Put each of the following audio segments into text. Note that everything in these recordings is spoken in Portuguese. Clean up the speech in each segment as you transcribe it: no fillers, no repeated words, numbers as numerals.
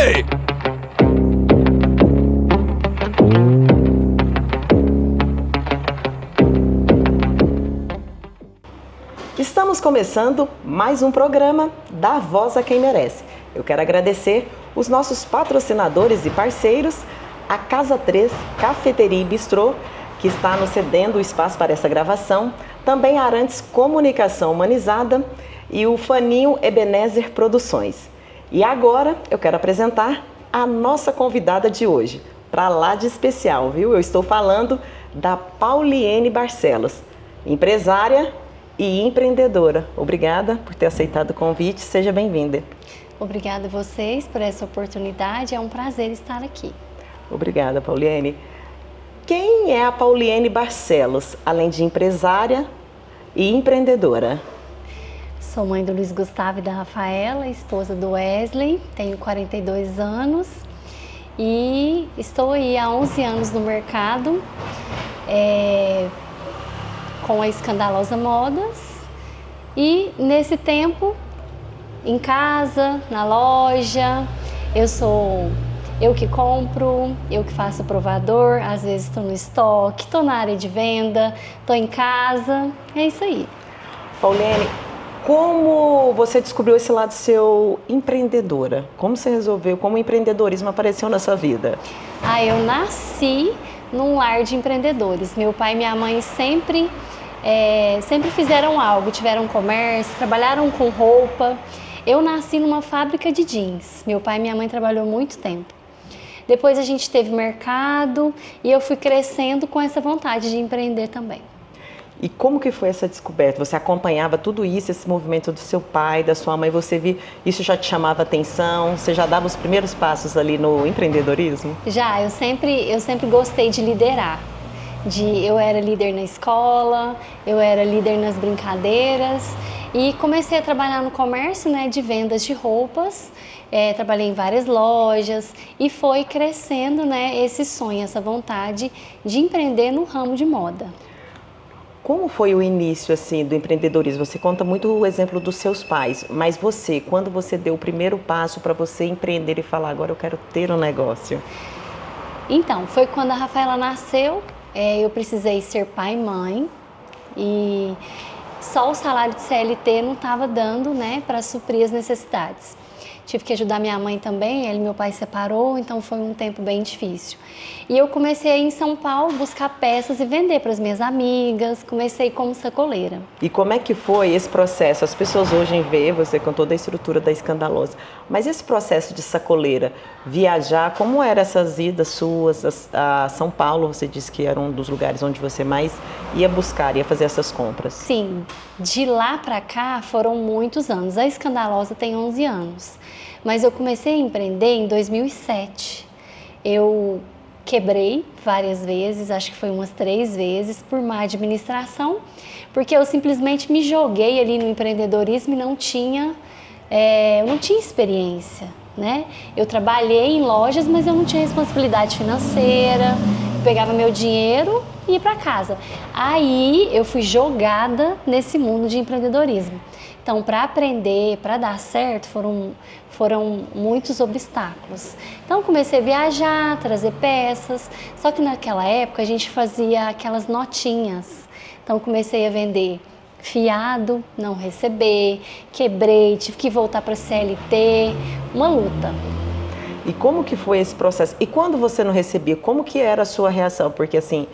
Hey! Estamos começando mais um programa Dá Voz a Quem Merece. Eu quero agradecer os nossos patrocinadores e parceiros, a Casa 3 Cafeteria e Bistrô, que está nos cedendo o espaço para essa gravação, também a Arantes Comunicação Humanizada e o Faninho Ebenezer Produções. E agora eu quero apresentar a nossa convidada de hoje, para lá de especial, viu? Eu estou falando da Pauliene Barcelos, empresária e empreendedora. Obrigada por ter aceitado o convite, seja bem-vinda. Obrigada a vocês por essa oportunidade, é um prazer estar aqui. Obrigada, Pauliene. Quem é a Pauliene Barcelos, além de empresária e empreendedora? Sou mãe do Luiz Gustavo e da Rafaela, esposa do Wesley, tenho 42 anos e estou aí há 11 anos no mercado, com a Escandalosa Modas, e nesse tempo, em casa, na loja, eu que compro, eu que faço o provador, às vezes estou no estoque, estou na área de venda, estou em casa, é isso aí. Pauliene, como você descobriu esse lado seu empreendedora? Como você resolveu, como o empreendedorismo apareceu na sua vida? Eu nasci num lar de empreendedores. Meu pai e minha mãe sempre fizeram algo, tiveram comércio, trabalharam com roupa. Eu nasci numa fábrica de jeans. Meu pai e minha mãe trabalhou muito tempo. Depois a gente teve mercado e eu fui crescendo com essa vontade de empreender também. E como que foi essa descoberta? Você acompanhava tudo isso, esse movimento do seu pai, da sua mãe, você viu, isso já te chamava atenção? Você já dava os primeiros passos ali no empreendedorismo? Já, eu sempre gostei de liderar. Eu era líder na escola, eu era líder nas brincadeiras e comecei a trabalhar no comércio, né, de vendas de roupas. Trabalhei em várias lojas e foi crescendo, né, esse sonho, essa vontade de empreender no ramo de moda. Como foi o início assim do empreendedorismo? Você conta muito o exemplo dos seus pais, mas você, quando você deu o primeiro passo para você empreender e falar, agora eu quero ter um negócio? Então, foi quando a Rafaela nasceu, eu precisei ser pai e mãe e só o salário de CLT não estava dando, né, para suprir as necessidades. Tive que ajudar minha mãe também, ela e meu pai separou, então foi um tempo bem difícil. E eu comecei a ir em São Paulo buscar peças e vender para as minhas amigas, comecei como sacoleira. E como é que foi esse processo? As pessoas hoje veem você com toda a estrutura da Escandalosa, mas esse processo de sacoleira, viajar, como eram essas idas suas a São Paulo? Você disse que era um dos lugares onde você mais ia buscar, ia fazer essas compras. Sim, de lá para cá foram muitos anos, a Escandalosa tem 11 anos. Mas eu comecei a empreender em 2007. Eu quebrei várias vezes, acho que foi umas 3 vezes, por má administração, porque eu simplesmente me joguei ali no empreendedorismo e eu não tinha experiência, né? Eu trabalhei em lojas, mas eu não tinha responsabilidade financeira, eu pegava meu dinheiro e ia para casa. Aí eu fui jogada nesse mundo de empreendedorismo. Então, para aprender, para dar certo, foram muitos obstáculos. Então, comecei a viajar, trazer peças, só que naquela época a gente fazia aquelas notinhas. Então, comecei a vender fiado, não receber, quebrei, tive que voltar para CLT, uma luta. E como que foi esse processo? E quando você não recebia, como que era a sua reação? Porque assim,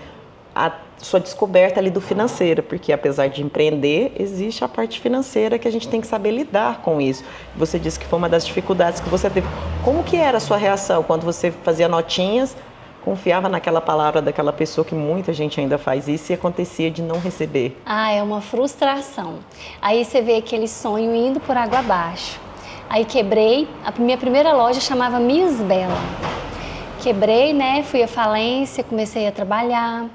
a sua descoberta ali do financeiro, porque apesar de empreender, existe a parte financeira que a gente tem que saber lidar com isso. Você disse que foi uma das dificuldades que você teve. Como que era a sua reação quando você fazia notinhas, confiava naquela palavra daquela pessoa, que muita gente ainda faz isso, e acontecia de não receber? É uma frustração. Aí você vê aquele sonho indo por água abaixo. Aí quebrei, a minha primeira loja chamava Miss Bela. Quebrei, né? Fui à falência, comecei a trabalhar.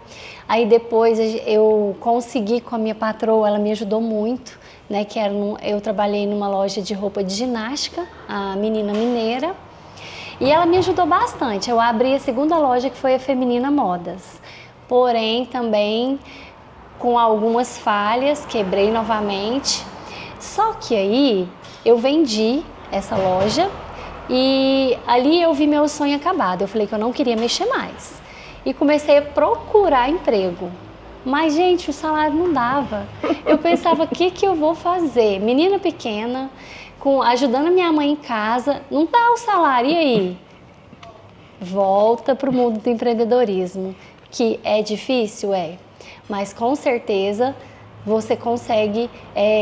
Aí depois eu consegui com a minha patroa, ela me ajudou muito, né? Eu trabalhei numa loja de roupa de ginástica, a Menina Mineira, e ela me ajudou bastante. Eu abri a segunda loja, que foi a Feminina Modas. Porém, também com algumas falhas, quebrei novamente. Só que aí eu vendi essa loja E ali eu vi meu sonho acabado. Eu falei que eu não queria mexer mais. E comecei a procurar emprego. Mas, gente, o salário não dava. Eu pensava, o que eu vou fazer? Menina pequena, ajudando a minha mãe em casa, não dá o salário, e aí? Volta para o mundo do empreendedorismo, que é difícil, mas com certeza você consegue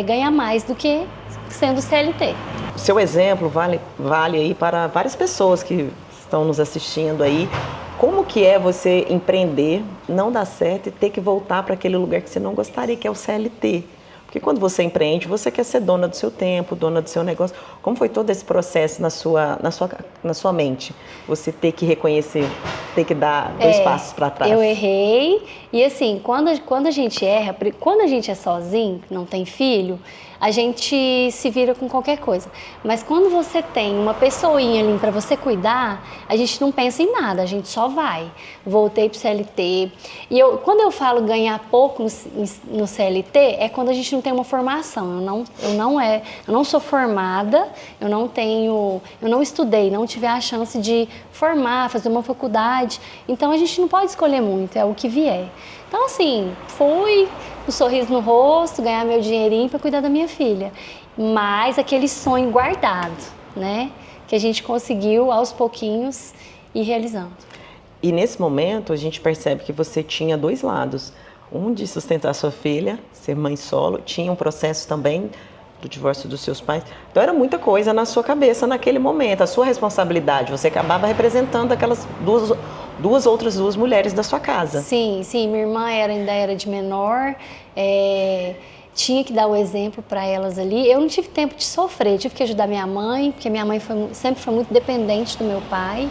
ganhar mais do que sendo CLT. Seu exemplo vale aí para várias pessoas que estão nos assistindo aí. Como que é você empreender, não dar certo e ter que voltar para aquele lugar que você não gostaria, que é o CLT? Porque quando você empreende, você quer ser dona do seu tempo, dona do seu negócio. Como foi todo esse processo na sua mente? Você ter que reconhecer, ter que dar 2 passos para trás. Eu errei. E assim, quando a gente erra, quando a gente é sozinho, não tem filho, a gente se vira com qualquer coisa. Mas quando você tem uma pessoinha ali para você cuidar, a gente não pensa em nada, a gente só vai. Voltei pro CLT. E quando eu falo ganhar pouco no CLT, é quando a gente não tem uma formação. Eu não sou formada, eu não estudei, não tive a chance de formar, fazer uma faculdade. Então a gente não pode escolher muito, é o que vier. Então assim, fui um sorriso no rosto, ganhar meu dinheirinho para cuidar da minha filha. Mas aquele sonho guardado, né? Que a gente conseguiu aos pouquinhos ir realizando. E nesse momento a gente percebe que você tinha 2 lados. Um de sustentar sua filha, ser mãe solo, tinha um processo também do divórcio dos seus pais. Então era muita coisa na sua cabeça naquele momento, a sua responsabilidade. Você acabava representando aquelas outras duas mulheres da sua casa. Sim, minha irmã ainda era de menor, tinha que dar o exemplo para elas ali. Eu não tive tempo de sofrer, tive que ajudar minha mãe, porque minha mãe sempre foi muito dependente do meu pai.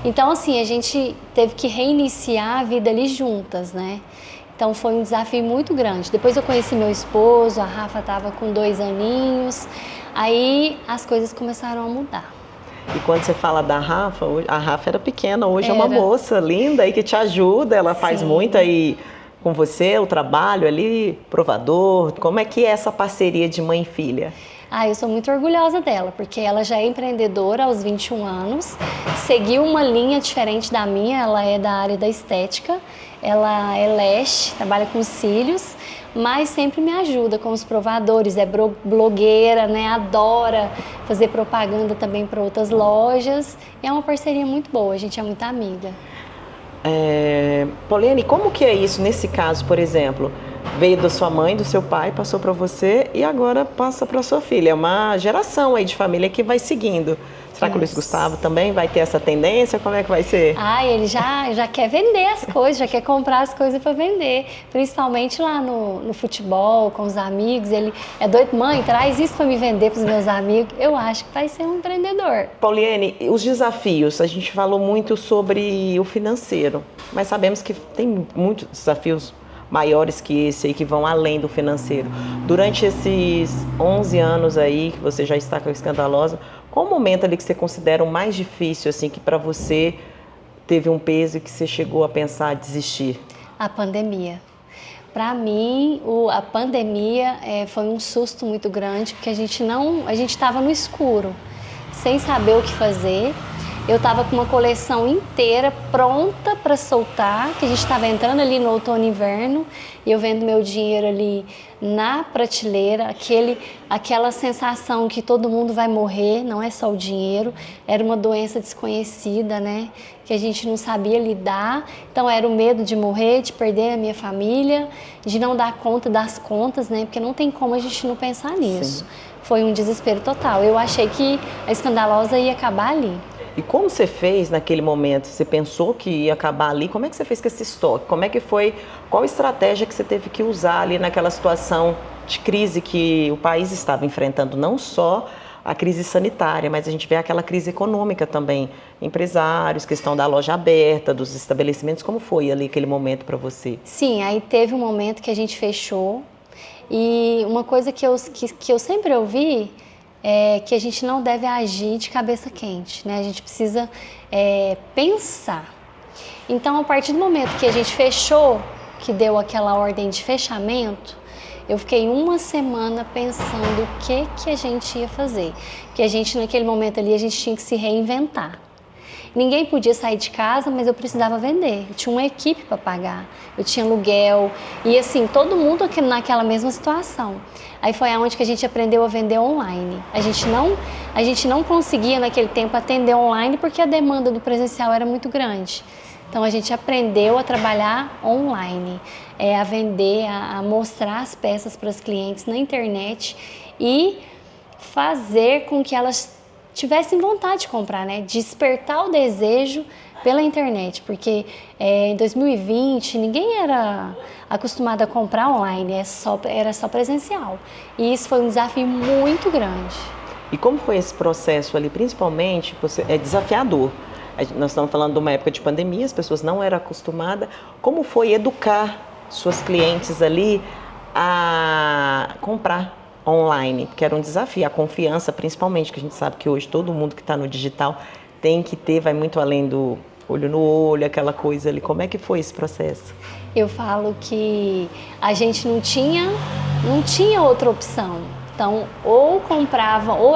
Então assim, a gente teve que reiniciar a vida ali juntas, né? Então foi um desafio muito grande. Depois eu conheci meu esposo, a Rafa estava com 2 aninhos, aí as coisas começaram a mudar. E quando você fala da Rafa, a Rafa era pequena, hoje é uma moça linda aí que te ajuda, ela faz muito aí com você, o trabalho ali, provador. Como é que é essa parceria de mãe e filha? Eu sou muito orgulhosa dela, porque ela já é empreendedora aos 21 anos, seguiu uma linha diferente da minha, ela é da área da estética, ela é lash, trabalha com cílios, mas sempre me ajuda com os provadores, é blogueira, né? Adora fazer propaganda também para outras lojas, e é uma parceria muito boa, a gente é muito amiga. Polene, como que é isso nesse caso, por exemplo? Veio da sua mãe, do seu pai, passou para você e agora passa para sua filha. É uma geração aí de família que vai seguindo. Será que o Luiz Gustavo também vai ter essa tendência? Como é que vai ser? Ele já quer vender as coisas, já quer comprar as coisas para vender. Principalmente lá no futebol, com os amigos. Ele é doido, mãe, traz isso para me vender para os meus amigos. Eu acho que vai ser um empreendedor. Pauliane, os desafios, a gente falou muito sobre o financeiro, mas sabemos que tem muitos desafios maiores que esse aí, que vão além do financeiro. Durante esses 11 anos aí que você já está com a Escandalosa, qual o momento ali que você considera o mais difícil, assim, que para você teve um peso e que você chegou a pensar em desistir? A pandemia. Para mim, a pandemia foi um susto muito grande, porque a gente estava no escuro, sem saber o que fazer. Eu estava com uma coleção inteira pronta para soltar, que a gente estava entrando ali no outono e inverno, e eu vendo meu dinheiro ali na prateleira, aquela sensação que todo mundo vai morrer, não é só o dinheiro, era uma doença desconhecida, né? Que a gente não sabia lidar, então era o medo de morrer, de perder a minha família, de não dar conta das contas, né? Porque não tem como a gente não pensar nisso. Sim. Foi um desespero total. Eu achei que a Escandalosa ia acabar ali. E como você fez naquele momento? Você pensou que ia acabar ali? Como é que você fez com esse estoque? Como é que foi? Qual estratégia que você teve que usar ali naquela situação de crise que o país estava enfrentando? Não só a crise sanitária, mas a gente vê aquela crise econômica também. Empresários, questão da loja aberta, dos estabelecimentos. Como foi ali aquele momento para você? Sim, aí teve um momento que a gente fechou. E uma coisa que eu sempre ouvi é que a gente não deve agir de cabeça quente, né? A gente precisa pensar. Então, a partir do momento que a gente fechou, que deu aquela ordem de fechamento, Eu fiquei uma semana pensando o que a gente ia fazer. Porque a gente, naquele momento ali, a gente tinha que se reinventar. Ninguém podia sair de casa, mas eu precisava vender. Eu tinha uma equipe para pagar, eu tinha aluguel e assim, todo mundo aqui naquela mesma situação. Aí foi aonde que a gente aprendeu a vender online. A gente não conseguia naquele tempo atender online porque a demanda do presencial era muito grande. Então a gente aprendeu a trabalhar online, a vender, a mostrar as peças para os clientes na internet e fazer com que elas tivessem vontade de comprar, né? Despertar o desejo pela internet, porque em 2020 ninguém era acostumado a comprar online, era só presencial. E isso foi um desafio muito grande. E como foi esse processo ali, principalmente, é desafiador? Nós estamos falando de uma época de pandemia, as pessoas não eram acostumadas. Como foi educar suas clientes ali a comprar online? Porque era um desafio, a confiança principalmente, que a gente sabe que hoje todo mundo que está no digital tem que ter, vai muito além do olho no olho, aquela coisa ali. Como é que foi esse processo? Eu falo que a gente não tinha outra opção. Então, ou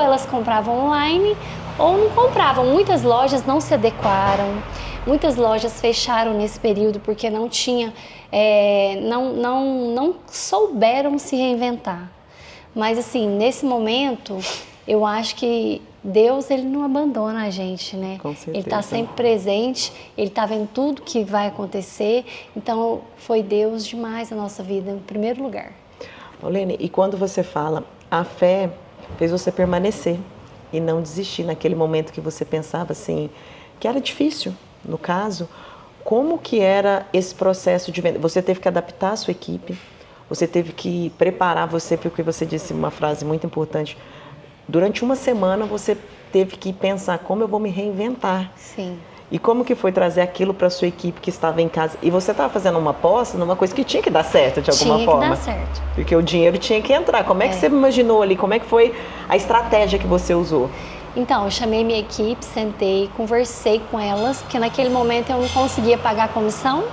elas compravam online, ou não compravam. Muitas lojas não se adequaram, muitas lojas fecharam nesse período porque não souberam se reinventar. Mas assim, nesse momento, eu acho que Deus, ele não abandona a gente, né? Com certeza. Ele está sempre presente, ele está vendo tudo que vai acontecer. Então, foi Deus demais na nossa vida, em primeiro lugar. Olene, e quando você fala, a fé fez você permanecer e não desistir naquele momento que você pensava assim, que era difícil, no caso, como que era esse processo de venda? Você teve que adaptar a sua equipe, você teve que preparar você, porque você disse uma frase muito importante, durante uma semana você teve que pensar como eu vou me reinventar. Sim. E como que foi trazer aquilo para a sua equipe que estava em casa? E você estava fazendo uma aposta numa coisa que tinha que dar certo de alguma forma. Tinha que dar certo. Porque o dinheiro tinha que entrar. Como é que você imaginou ali? Como é que foi a estratégia que você usou? Então, eu chamei minha equipe, sentei, conversei com elas, porque naquele momento eu não conseguia pagar a comissão.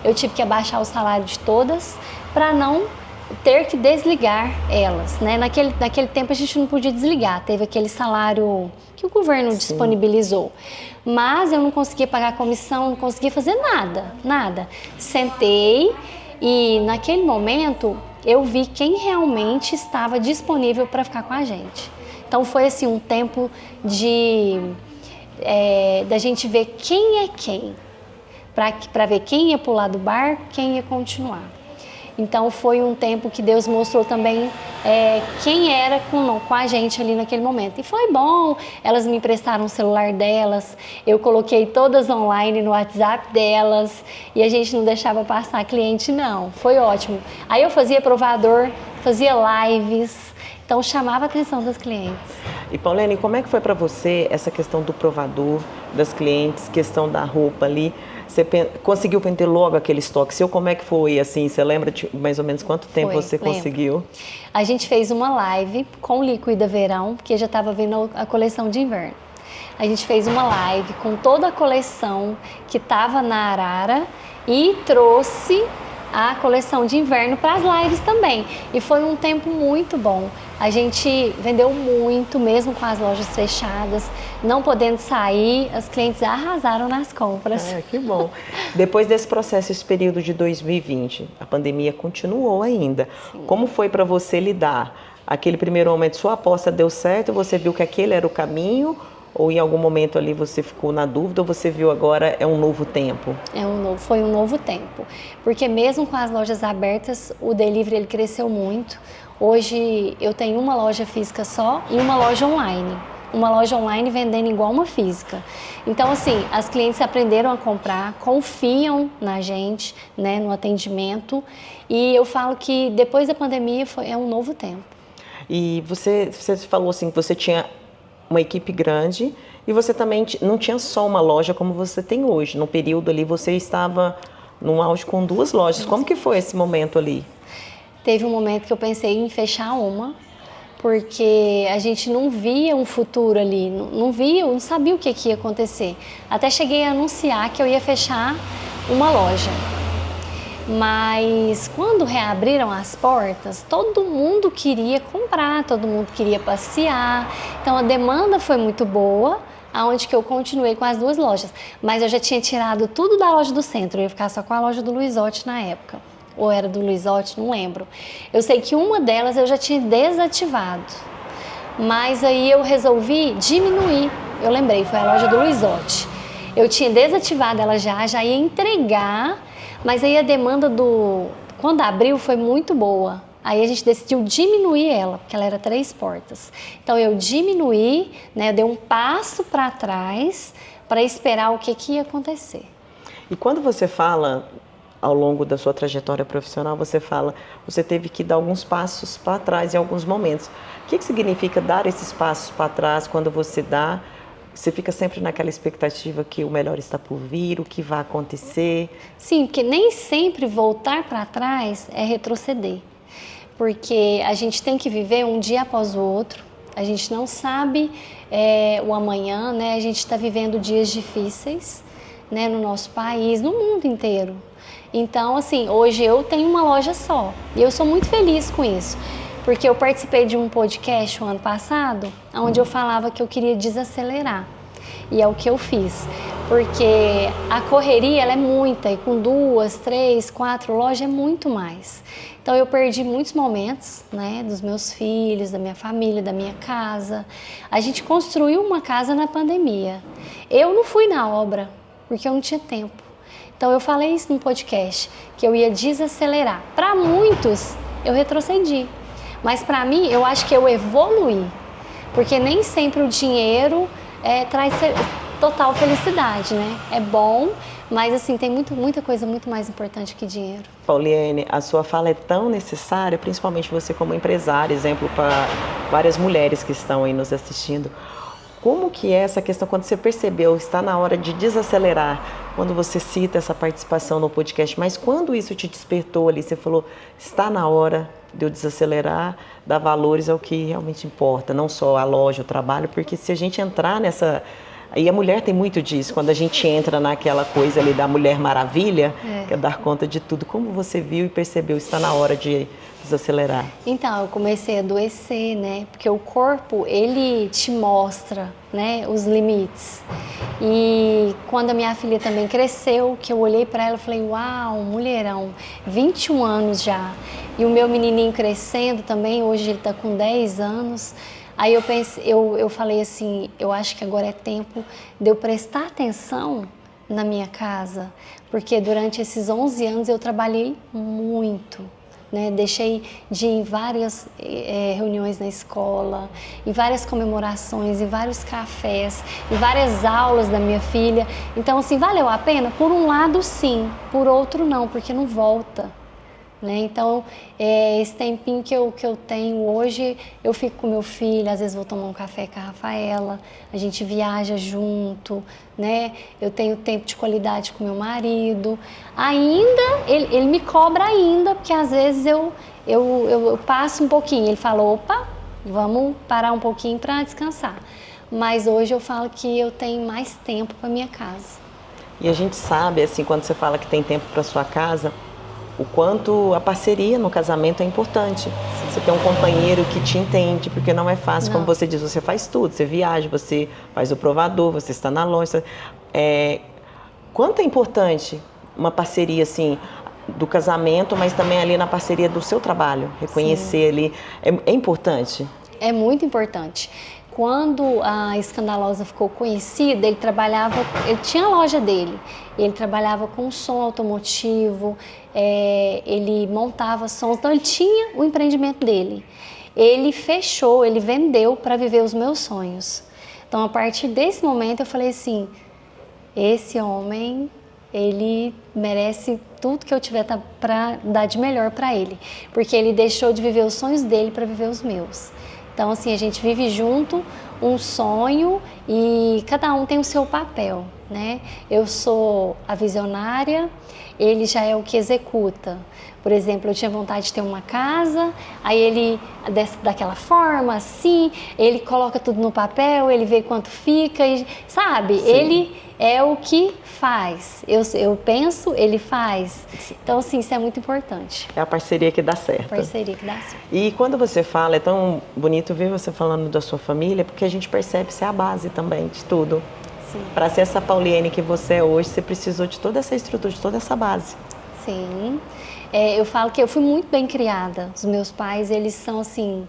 Eu tive que abaixar o salário de todas para não ter que desligar elas, né? Naquele tempo a gente não podia desligar, teve aquele salário que o governo disponibilizou. Mas eu não conseguia pagar a comissão, não conseguia fazer nada. Sentei e naquele momento eu vi quem realmente estava disponível para ficar com a gente. Então foi assim um tempo da gente ver quem é quem, para ver quem ia pular do barco, quem ia continuar. Então foi um tempo que Deus mostrou também quem era com a gente ali naquele momento. E foi bom, elas me emprestaram o celular delas, eu coloquei todas online no WhatsApp delas e a gente não deixava passar cliente não, foi ótimo. Aí eu fazia provador, fazia lives, então chamava a atenção dos clientes. E Paulene, como é que foi para você essa questão do provador, das clientes, questão da roupa ali? Você conseguiu vender logo aquele estoque seu? Como é que foi, assim? Você lembra de mais ou menos quanto tempo você conseguiu? A gente fez uma live com Liquida Verão, porque já estava vindo a coleção de inverno. A gente fez uma live com toda a coleção que estava na Arara e trouxe a coleção de inverno para as lives também. E foi um tempo muito bom. A gente vendeu muito, mesmo com as lojas fechadas, não podendo sair, as clientes arrasaram nas compras. Que bom. Depois desse processo, esse período de 2020, a pandemia continuou ainda. Sim. Como foi para você lidar? Aquele primeiro momento, sua aposta deu certo? Você viu que aquele era o caminho? Ou em algum momento ali você ficou na dúvida ou você viu agora é um novo tempo? Foi um novo tempo. Porque mesmo com as lojas abertas, o delivery ele cresceu muito. Hoje eu tenho uma loja física só e uma loja online. Uma loja online vendendo igual uma física. Então, assim, as clientes aprenderam a comprar, confiam na gente, né, no atendimento. E eu falo que depois da pandemia é um novo tempo. E você falou assim que você tinha uma equipe grande e você também não tinha só uma loja como você tem hoje. No período ali você estava num auge com 2 lojas. Como que foi esse momento ali? Teve um momento que eu pensei em fechar uma, porque a gente não via um futuro ali, não sabia o que ia acontecer. Até cheguei a anunciar que eu ia fechar uma loja. Mas quando reabriram as portas, todo mundo queria comprar, todo mundo queria passear. Então a demanda foi muito boa, aonde que eu continuei com as 2 lojas. Mas eu já tinha tirado tudo da loja do centro, eu ia ficar só com a loja do Luizotti na época. Ou era do Luizotti, não lembro. Eu sei que uma delas eu já tinha desativado. Mas aí eu resolvi diminuir. Eu lembrei, foi a loja do Luizotti. Eu tinha desativado ela já ia entregar. Mas aí a demanda quando abriu foi muito boa. Aí a gente decidiu diminuir ela, porque ela era 3 portas. Então eu diminuí, né, eu dei um passo para trás para esperar o que ia acontecer. E quando você fala, ao longo da sua trajetória profissional, você teve que dar alguns passos para trás em alguns momentos. O que significa dar esses passos para trás quando você dá? Você fica sempre naquela expectativa que o melhor está por vir, o que vai acontecer? Sim, porque nem sempre voltar para trás é retroceder. Porque a gente tem que viver um dia após o outro. A gente não sabe o amanhã, né? A gente está vivendo dias difíceis, né, no nosso país, no mundo inteiro. Então, assim, hoje eu tenho uma loja só e eu sou muito feliz com isso. Porque eu participei de um podcast o ano passado, onde eu falava que eu queria desacelerar. E é o que eu fiz. Porque a correria ela é muita, e com 2, 3, 4 lojas é muito mais. Então eu perdi muitos momentos, né, dos meus filhos, da minha família, da minha casa. A gente construiu uma casa na pandemia. Eu não fui na obra, porque eu não tinha tempo. Então eu falei isso no podcast, que eu ia desacelerar. Para muitos, eu retrocedi. Mas para mim, eu acho que eu evoluí, porque nem sempre o dinheiro traz total felicidade, né? É bom, mas assim, tem muita coisa muito mais importante que dinheiro. Pauliene, a sua fala é tão necessária, principalmente você como empresária, exemplo para várias mulheres que estão aí nos assistindo. Como que é essa questão, quando você percebeu, está na hora de desacelerar, quando você cita essa participação no podcast, mas quando isso te despertou ali, você falou, está na hora de eu desacelerar, dar valores ao que realmente importa, não só a loja, o trabalho, porque se a gente entrar nessa... E a mulher tem muito disso, quando a gente entra naquela coisa ali da Mulher Maravilha, que é dar conta de tudo. Como você viu e percebeu, está na hora de desacelerar? Então, eu comecei a adoecer, né? Porque o corpo, ele te mostra, né, os limites. E quando a minha filha também cresceu, que eu olhei para ela e falei, uau, mulherão, 21 anos já. E o meu menininho crescendo também, hoje ele está com 10 anos. Aí eu falei assim, eu acho que agora é tempo de eu prestar atenção na minha casa, porque durante esses 11 anos eu trabalhei muito, né? Deixei de ir em várias reuniões na escola, em várias comemorações, em vários cafés, em várias aulas da minha filha. Então, assim, valeu a pena? Por um lado, sim, por outro não, porque não volta. Né? Então, esse tempinho que eu tenho hoje, eu fico com meu filho, às vezes vou tomar um café com a Rafaela, a gente viaja junto, né? Eu tenho tempo de qualidade com meu marido. Ainda, ele me cobra ainda, porque às vezes eu passo um pouquinho. Ele fala, opa, vamos parar um pouquinho para descansar. Mas hoje eu falo que eu tenho mais tempo para minha casa. E a gente sabe, assim, quando você fala que tem tempo para sua casa, o quanto a parceria no casamento é importante. Você tem um companheiro que te entende, porque não é fácil, como você diz, você faz tudo, você viaja, você faz o provador, você está na loja. Quanto é importante uma parceria, assim, do casamento, mas também ali na parceria do seu trabalho, reconhecer ali, é importante? É muito importante. Quando a Escandalosa ficou conhecida, ele tinha a loja dele, ele trabalhava com som automotivo, ele montava sons, então ele tinha o empreendimento dele. Ele fechou, ele vendeu para viver os meus sonhos. Então, a partir desse momento, eu falei assim, esse homem, ele merece tudo que eu tiver para dar de melhor para ele, porque ele deixou de viver os sonhos dele para viver os meus. Então, assim, a gente vive junto um sonho e cada um tem o seu papel, né? Eu sou a visionária, ele já é o que executa. Por exemplo, eu tinha vontade de ter uma casa, aí ele, daquela forma, assim, ele coloca tudo no papel, ele vê quanto fica, e, sabe? Sim. Ele é o que faz. Eu penso, ele faz. Sim. Então, assim, isso é muito importante. É a parceria que dá certo. Parceria que dá certo. E quando você fala, é tão bonito ver você falando da sua família, porque a gente percebe que você é a base também de tudo. Para ser essa Pauliene que você é hoje, você precisou de toda essa estrutura, de toda essa base. Sim. Eu falo que eu fui muito bem criada. Os meus pais, eles são, assim,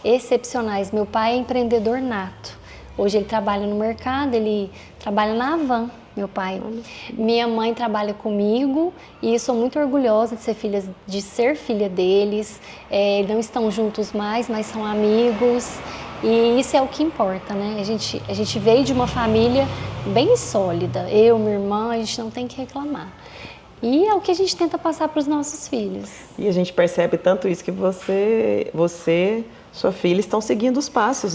excepcionais. Meu pai é empreendedor nato. Hoje ele trabalha no mercado, ele trabalha na Havan, meu pai. Minha mãe trabalha comigo e sou muito orgulhosa de ser filha deles. Não estão juntos mais, mas são amigos. E isso é o que importa, né? A gente veio de uma família bem sólida. Eu, minha irmã, a gente não tem que reclamar. E é o que a gente tenta passar para os nossos filhos. E a gente percebe tanto isso que você, sua filha, estão seguindo os passos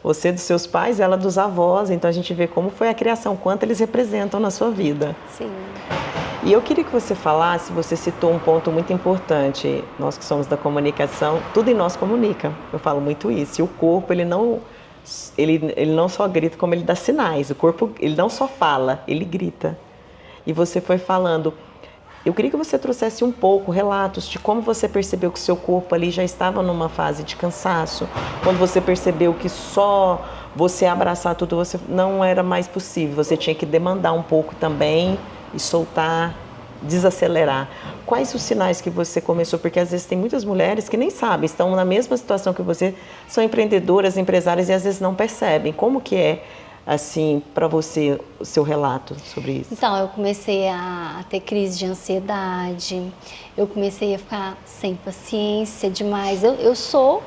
você dos seus pais, ela dos avós. Então a gente vê como foi a criação, quanto eles representam na sua vida. Sim. E eu queria que você falasse, você citou um ponto muito importante, nós que somos da comunicação, tudo em nós comunica. Eu falo muito isso. E o corpo, ele não só grita, como ele dá sinais. O corpo, ele não só fala, ele grita. E você foi falando. Eu queria que você trouxesse um pouco relatos de como você percebeu que o seu corpo ali já estava numa fase de cansaço, quando você percebeu que só você abraçar tudo você não era mais possível, você tinha que demandar um pouco também e soltar, desacelerar. Quais os sinais que você começou? Porque às vezes tem muitas mulheres que nem sabem, estão na mesma situação que você, são empreendedoras, empresárias e às vezes não percebem. Como que é, assim, para você, o seu relato sobre isso? Então, eu comecei a ter crise de ansiedade, eu comecei a ficar sem paciência demais. Eu sou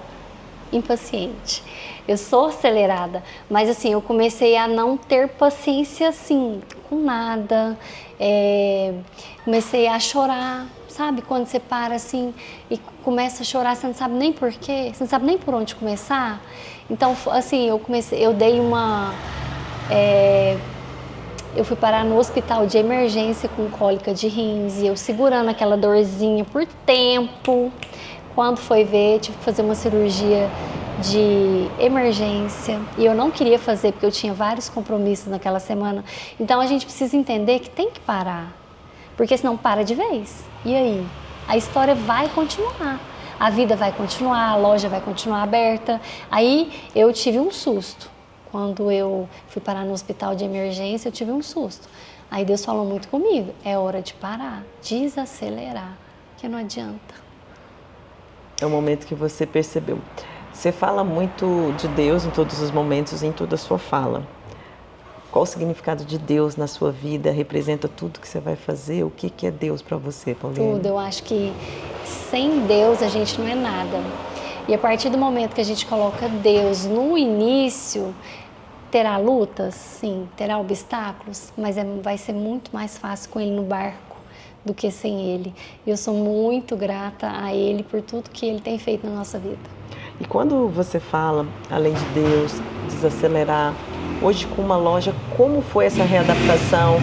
impaciente, eu sou acelerada, mas assim, eu comecei a não ter paciência, assim, com nada. Comecei a chorar, sabe? Quando você para assim e começa a chorar, você não sabe nem por quê, você não sabe nem por onde começar. Então, assim, eu fui parar no hospital de emergência com cólica de rins e eu segurando aquela dorzinha por tempo. Quando foi ver, tive que fazer uma cirurgia de emergência e eu não queria fazer porque eu tinha vários compromissos naquela semana. Então a gente precisa entender que tem que parar, porque senão para de vez. E aí? A história vai continuar, a vida vai continuar, a loja vai continuar aberta. Aí eu tive um susto. Quando eu fui parar no hospital de emergência, eu tive um susto. Aí Deus falou muito comigo, é hora de parar, desacelerar, que não adianta. É o momento que você percebeu. Você fala muito de Deus em todos os momentos, em toda a sua fala. Qual o significado de Deus na sua vida? Representa tudo que você vai fazer? O que é Deus para você, Pauliene? Tudo. Eu acho que sem Deus a gente não é nada. E a partir do momento que a gente coloca Deus no início, terá lutas? Sim. Terá obstáculos? Mas vai ser muito mais fácil com Ele no barco do que sem Ele. Eu sou muito grata a Ele por tudo que Ele tem feito na nossa vida. E quando você fala, além de Deus, desacelerar, hoje com uma loja, como foi essa readaptação?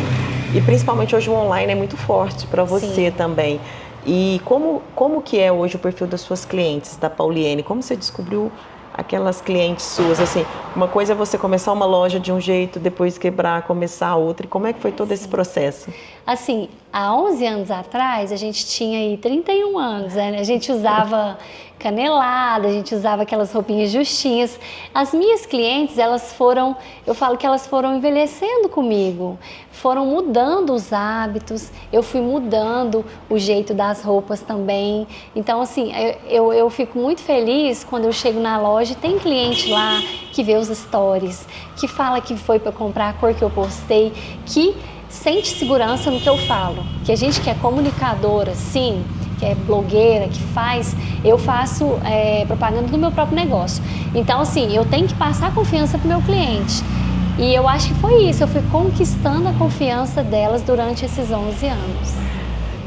E principalmente hoje o online é muito forte para você. Sim. Também. E como que é hoje o perfil das suas clientes, da Pauliene? Como você descobriu aquelas clientes suas? Assim, uma coisa é você começar uma loja de um jeito, depois quebrar, começar outra. E como é que foi todo esse processo? Assim, há 11 anos atrás, a gente tinha aí 31 anos, né? A gente usava canelada, a gente usava aquelas roupinhas justinhas. As minhas clientes, eu falo que elas foram envelhecendo comigo, foram mudando os hábitos, eu fui mudando o jeito das roupas também. Então, assim, eu fico muito feliz quando eu chego na loja e tem cliente lá que vê os stories, que fala que foi para comprar a cor que eu postei, que sente segurança no que eu falo, que a gente que é comunicadora, sim, que é blogueira, eu faço propaganda do meu próprio negócio. Então, assim, eu tenho que passar confiança para o meu cliente. E eu acho que foi isso, eu fui conquistando a confiança delas durante esses 11 anos.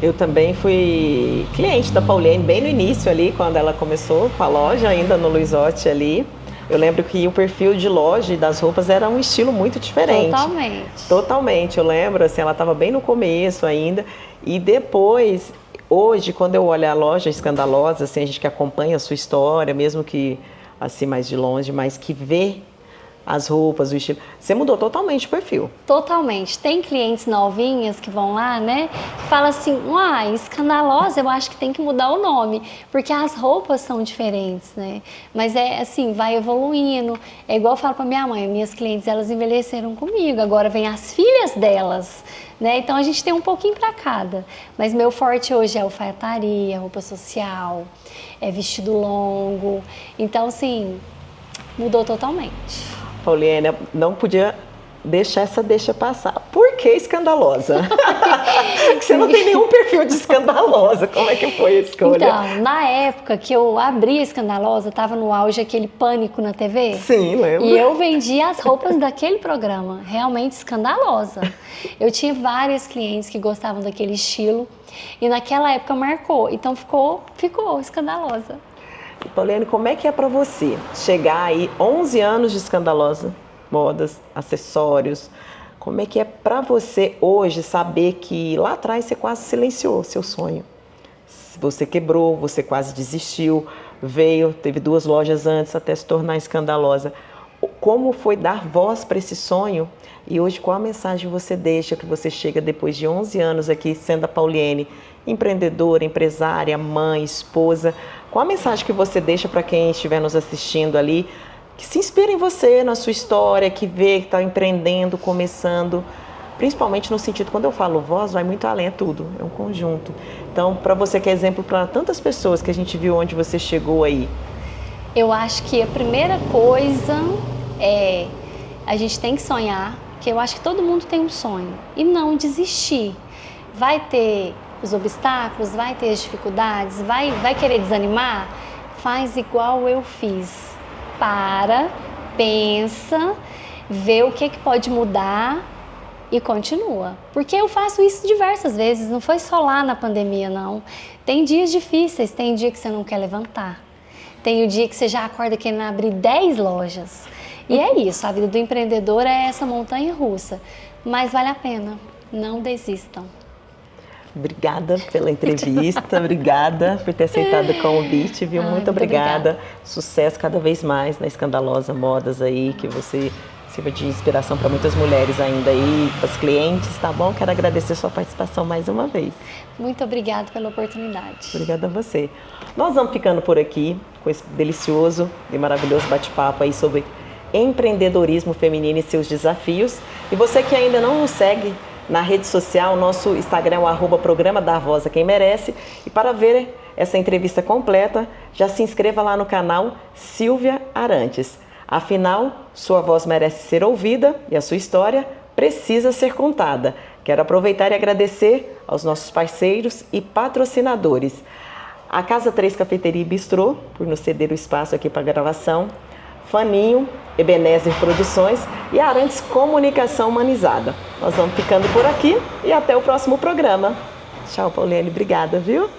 Eu também fui cliente da Pauliene bem no início ali, quando ela começou com a loja, ainda no Luizotti ali. Eu lembro que o perfil de loja e das roupas era um estilo muito diferente. Totalmente. Totalmente, eu lembro, assim, ela estava bem no começo ainda. E depois, hoje, quando eu olho a loja Escandalosa, assim, a gente que acompanha a sua história, mesmo que assim mais de longe, mas que vê as roupas, o estilo, você mudou totalmente o perfil. Totalmente. Tem clientes novinhas que vão lá, né? Que falam assim, Escandalosa, eu acho que tem que mudar o nome, porque as roupas são diferentes, né? Mas é assim, vai evoluindo. É igual eu falo pra minha mãe, minhas clientes, elas envelheceram comigo, agora vem as filhas delas, né? Então a gente tem um pouquinho para cada. Mas meu forte hoje é alfaiataria, roupa social, é vestido longo. Então, assim, mudou totalmente. Pauliane, não podia deixar essa deixa passar. Por que escandalosa? Você não tem nenhum perfil de escandalosa. Como é que foi a escolha? Então, na época que eu abri a Escandalosa, estava no auge aquele pânico na TV. Sim, lembro. E eu vendia as roupas daquele programa, realmente escandalosa. Eu tinha várias clientes que gostavam daquele estilo e naquela época marcou. Então ficou escandalosa. Pauliane, como é que é para você chegar aí 11 anos de Escandalosa, modas, acessórios? Como é que é para você hoje saber que lá atrás você quase silenciou seu sonho? Você quebrou, você quase desistiu, teve 2 lojas antes até se tornar Escandalosa. Como foi dar voz para esse sonho? E hoje qual a mensagem você deixa, que você chega depois de 11 anos aqui sendo a Pauliane, empreendedora, empresária, mãe, esposa? Qual a mensagem que você deixa para quem estiver nos assistindo ali, que se inspira em você, na sua história, que vê que está empreendendo, começando, principalmente no sentido, quando eu falo voz, vai muito além, é tudo, é um conjunto. Então, para você que é exemplo para tantas pessoas que a gente viu onde você chegou aí. Eu acho que a primeira coisa é a gente tem que sonhar, que eu acho que todo mundo tem um sonho, e não desistir. Vai ter os obstáculos, vai ter as dificuldades, vai querer desanimar? Faz igual eu fiz. Pensa, vê o que pode mudar e continua. Porque eu faço isso diversas vezes, não foi só lá na pandemia, não. Tem dias difíceis, tem dia que você não quer levantar. Tem o dia que você já acorda querendo abrir 10 lojas. E é isso, a vida do empreendedor é essa montanha russa. Mas vale a pena, não desistam. Obrigada pela entrevista, obrigada por ter aceitado o convite, viu? Muito obrigada. Sucesso cada vez mais na Escandalosa Modas aí, que você sirva de inspiração para muitas mulheres ainda aí, para os clientes, tá bom? Quero agradecer a sua participação mais uma vez. Muito obrigada pela oportunidade. Obrigada a você. Nós vamos ficando por aqui com esse delicioso e maravilhoso bate-papo aí sobre empreendedorismo feminino e seus desafios. E você que ainda não nos segue na rede social, nosso Instagram é o @programa Dar Voz a Quem Merece. E para ver essa entrevista completa, já se inscreva lá no canal Silvia Arantes. Afinal, sua voz merece ser ouvida e a sua história precisa ser contada. Quero aproveitar e agradecer aos nossos parceiros e patrocinadores. A Casa 3 Cafeteria e Bistrô, por nos ceder o espaço aqui para a gravação. Faninho, Ebenezer Produções e Arantes Comunicação Humanizada. Nós vamos ficando por aqui e até o próximo programa. Tchau, Pauliane. Obrigada, viu?